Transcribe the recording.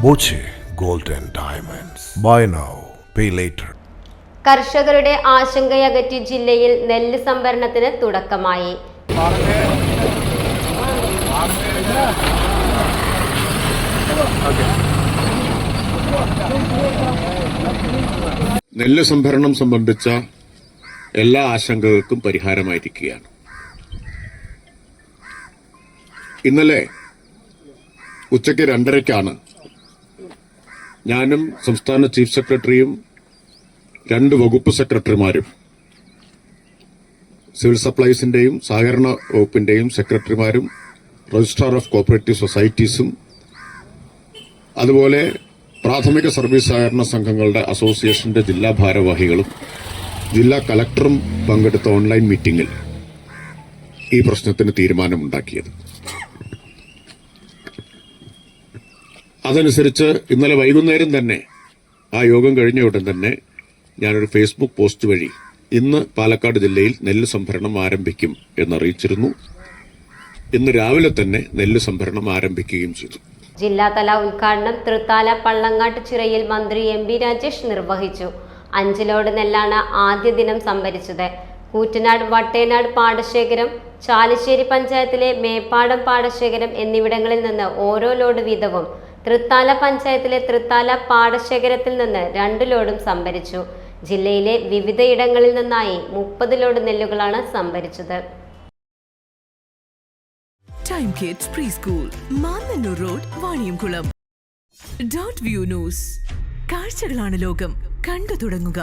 Boche gold and diamonds. Buy now pay later. കർഷകരുടെ ആശങ്കയകറ്റി ജില്ലയിൽ നെല്ല് സംഭരണത്തിന് തുടക്കമായി. നെല്ല് സംഭരണം സംബന്ധിച്ച എല്ലാ ആശങ്കകൾക്കും പരിഹാരമായിരിക്കുകയാണ്. ഇന്നലെ ഉച്ചയ്ക്ക് 2:30-ക്കാണ് ഞാനും സംസ്ഥാന ചീഫ് സെക്രട്ടറിയും 2 വകുപ്പ് സെക്രട്ടറിമാരും സിവിൽ സപ്ലൈസിന്റെയും സഹകരണ വകുപ്പിന്റെയും സെക്രട്ടറിമാരും രജിസ്ട്രാർ ഓഫ് കോഓപ്പറേറ്റീവ് സൊസൈറ്റീസും അതുപോലെ പ്രാഥമിക സർവീസ് സഹകരണ സംഘങ്ങളുടെ അസോസിയേഷന്റെ ജില്ലാ ഭാരവാഹികളും ജില്ലാ കളക്ടറും പങ്കെടുത്ത ഓൺലൈൻ മീറ്റിംഗിൽ ഈ പ്രശ്നത്തിന് തീരുമാനമുണ്ടാക്കിയത്. അതനുസരിച്ച് ഇന്നലെ വൈകുന്നേരം തന്നെ ആ യോഗം കഴിഞ്ഞ ഉടൻ തന്നെ ഞാനൊരു ഫേസ്ബുക്ക് പോസ്റ്റ് വഴി ഇന്ന് പാലക്കാട് ജില്ലയിൽ നെല്ല് സംഭരണം ആരംഭിക്കും എന്നറിയിച്ചിരുന്നു. ഇന്ന് രാവിലെ തന്നെ നെല്ല് സംഭരണം ആരംഭിക്കുകയും ചെയ്തു. ജില്ലാതല ഉദ്ഘാടനം തൃത്താല പള്ളങ്ങാട്ട് ചിറയിൽ മന്ത്രി എം ബി രാജേഷ് നിർവഹിച്ചു. 5 ലോഡ് നെല്ലാണ് ആദ്യ ദിനം സംഭരിച്ചത്. കൂറ്റനാട് വട്ടേനാട് പാടശേഖരം, ചാലിശ്ശേരി പഞ്ചായത്തിലെ മേപ്പാടം പാടശേഖരം എന്നിവിടങ്ങളിൽ നിന്ന് ഓരോ ലോഡ് വീതവും, തൃത്താല പഞ്ചായത്തിലെ തൃത്താല പാടശേഖരത്തിൽ നിന്ന് 2 ലോഡും സംഭരിച്ചു. ജില്ലയിലെ വിവിധയിടങ്ങളിൽ നിന്നായി 30 ലോഡ് നെല്ലുകളാണ് സംഭരിച്ചത്. Time kids preschool, Mannannur road, Vaniyamkulam. Dot view news. കാഴ്ചകളാണ് ലോകം, കണ്ടു തുടങ്ങുക.